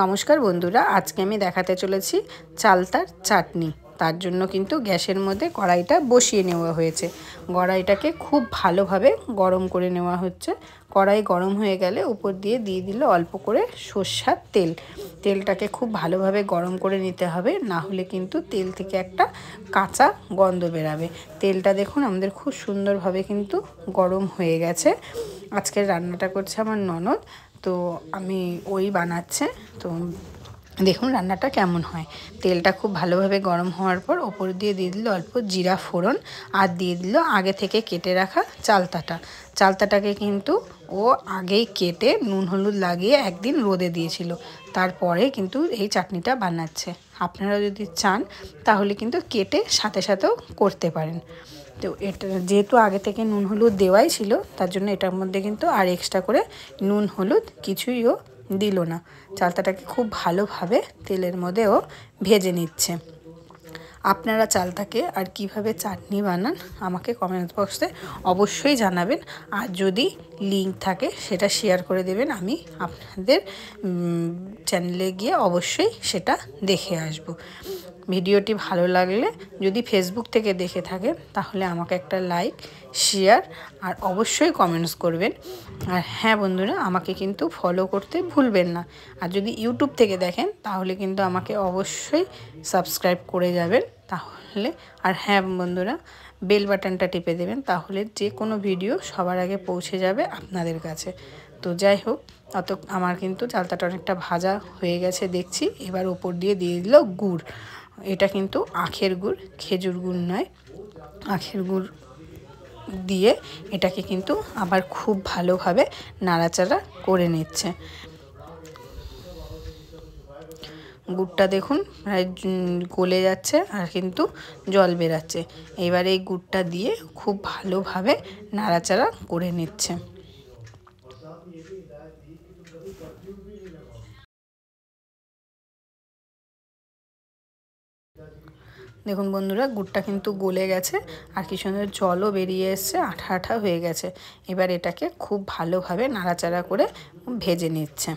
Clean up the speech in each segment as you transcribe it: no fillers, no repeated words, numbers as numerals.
নমস্কার বন্ধুরা, আজকে আমি দেখাতে চলেছি চালতার চাটনি। তার জন্য কিন্তু গ্যাসের মধ্যে কড়াইটা বসিয়ে নেওয়া হয়েছে। কড়াইটাকে খুব ভালোভাবে গরম করে নেওয়া হচ্ছে। কড়াই গরম হয়ে গেলে উপর দিয়ে দিল অল্প করে সরষের তেল। তেলটাকে খুব ভালোভাবে গরম করে নিতে হবে, না হলে কিন্তু তেল থেকে একটা কাঁচা গন্ধ বেরাবে। তেলটা দেখুন আমাদের খুব সুন্দরভাবে কিন্তু গরম হয়ে গেছে। আজকের রান্নাটা করছে আমার ননদ, তো আমি ওই বানাচ্ছে। তো দেখুন রান্নাটা কেমন হয়। তেলটা খুব ভালোভাবে গরম হওয়ার পর ওপর দিয়ে দিল অল্প জিরা ফোড়ন, আর দিয়ে দিল আগে থেকে কেটে রাখা চালতাটাকে কিন্তু ও আগেই কেটে নুন হলুদ লাগিয়ে একদিন রোদে দিয়েছিল। তারপরে কিন্তু এই চাটনিটা বানাচ্ছে। আপনারা যদি চান তাহলে কিন্তু কেটে সাথে সাথেও করতে পারেন। তো এটা যেহেতু আগে থেকে নুন হলুদ দেওয়াই ছিল, তার জন্য এটার মধ্যে কিন্তু আর এক্সট্রা করে নুন হলুদ কিছুইও দিল না। চালতাটাকে খুব ভালোভাবে তেলের মধ্যেও ভেজে নিচ্ছে। আপনারা চালতাকে আর কিভাবে চাটনি বানান আমাকে কমেন্ট বক্সে অবশ্যই জানাবেন, আর যদি লিঙ্ক থাকে সেটা শেয়ার করে দেবেন। আমি আপনাদের চ্যানেলে গিয়ে অবশ্যই সেটা দেখে আসব। ভিডিওটি ভালো লাগলে যদি ফেসবুক থেকে দেখে থাকেন তাহলে আমাকে একটা লাইক, শেয়ার আর অবশ্যই কমেন্টস করবেন। আর হ্যাঁ বন্ধুরা, আমাকে কিন্তু ফলো করতে ভুলবেন না। আর যদি ইউটিউব থেকে দেখেন তাহলে কিন্তু আমাকে অবশ্যই সাবস্ক্রাইব করে যাবেন তাহলে। আর হ্যাঁ বন্ধুরা, বেল বাটনটা টিপে দেবেন, তাহলে যে কোনো ভিডিও সবার আগে পৌঁছে যাবে আপনাদের কাছে। তো যাই হোক, আমার কিন্তু চালতাটা অনেকটা ভাজা হয়ে গেছে দেখছি। এবার ওপর দিয়ে দিল গুড়। এটা কিন্তু আখের গুড়, খেজুর গুড় নয়। আখের গুড় দিয়ে এটাকে কিন্তু আবার খুব ভালোভাবে নাড়াচাড়া করে নিচ্ছে। গুড়টা দেখুন প্রায় গলে যাচ্ছে আর কিন্তু জল বেরাচ্ছে। এবার এই গুড়টা দিয়ে খুব ভালোভাবে নাড়াচাড়া করে নিচ্ছে। দেখুন বন্ধুরা, গুড়টা কিন্তু গলে গেছে আর কি সুন্দর জলও বেরিয়ে এসছে, আঠা আঠা হয়ে গেছে। এবার এটাকে খুব ভালোভাবে নাড়াচাড়া করে ভেজে নিচ্ছে।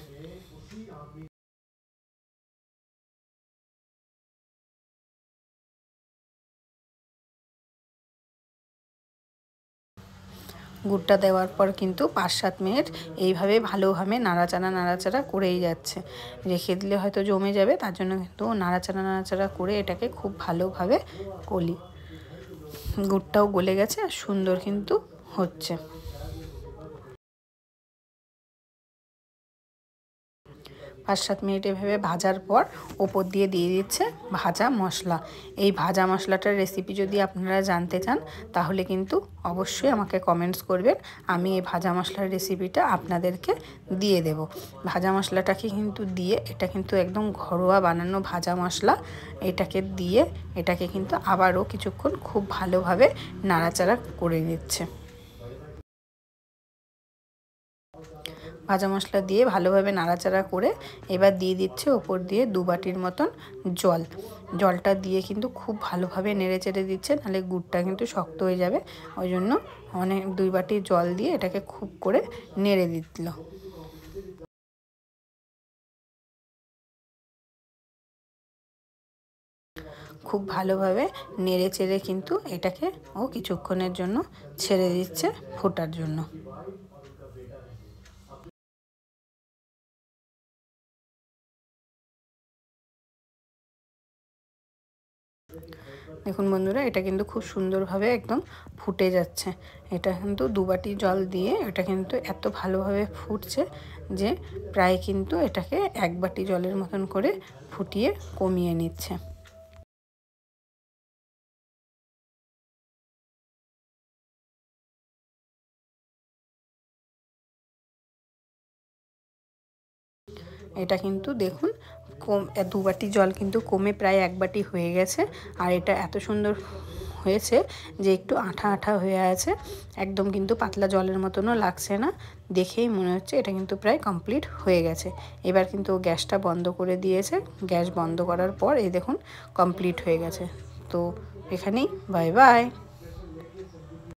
গুড়টা দেওয়ার পর কিন্তু 5-7 মিনিট এইভাবে ভালোভাবে নাড়াচাড়া করেই যাচ্ছে। রেখে দিলে হয়তো জমে যাবে, তার জন্য কিন্তু নাড়াচাড়া করে এটাকে খুব ভালোভাবে করি। গুড়টাও গলে গেছে আর সুন্দর কিন্তু হচ্ছে। 5-7 মিনিট এভাবে ভাজার পর ওপর দিয়ে দিচ্ছে ভাজা মশলা। এই ভাজা মশলাটার রেসিপি যদি আপনারা জানতে চান তাহলে কিন্তু অবশ্যই আমাকে কমেন্টস করবেন। আমি এই ভাজা মশলার রেসিপিটা আপনাদেরকে দিয়ে দেব। ভাজা মশলাটাকে কিন্তু দিয়ে, এটা কিন্তু একদম ঘরোয়া বানানো ভাজা মশলা। এটাকে কিন্তু আবারও কিছুক্ষণ খুব ভালোভাবে নাড়াচাড়া করে নিচ্ছে। ভাজা মশলা দিয়ে ভালোভাবে নাড়াচাড়া করে এবার দিয়ে দিচ্ছে ওপর দিয়ে 2 বাটির মতন জল। জলটা দিয়ে কিন্তু খুব ভালোভাবে নেড়ে চেড়ে দিচ্ছে, নাহলে গুড়টা কিন্তু শক্ত হয়ে যাবে। ওই জন্য 2 বাটি জল দিয়ে এটাকে খুব করে নেড়ে দিল। খুব ভালোভাবে নেড়ে চেড়ে কিন্তু এটাকে ও কিছুক্ষণের জন্য ছেড়ে দিচ্ছে ফোটার জন্য। দেখুন বন্ধুরা, এটা কিন্তু খুব সুন্দরভাবে একদম ফুটে যাচ্ছে। এটা কিন্তু 2 বাটি জল দিয়ে এটা কিন্তু এত ভালোভাবে ফুটছে যে প্রায় কিন্তু এটাকে 1 বাটি জলের মতন করে ফুটিয়ে কমিয়ে নিচ্ছে। এটা কিন্তু দেখুন 2 বাটি জল কিন্তু কমে প্রায় 1 বাটি হয়ে গেছে। আর এটা এত সুন্দর হয়েছে যে একটু আঠা আঠা হয়ে আছে, একদম কিন্তু পাতলা জলের মতনও লাগছে না। দেখেই মনে হচ্ছে এটা কিন্তু প্রায় কমপ্লিট হয়ে গেছে। এবার কিন্তু গ্যাসটা বন্ধ করে দিয়েছে। গ্যাস বন্ধ করার পর এই দেখুন কমপ্লিট হয়ে গেছে। তো এখানেই বাই বাই।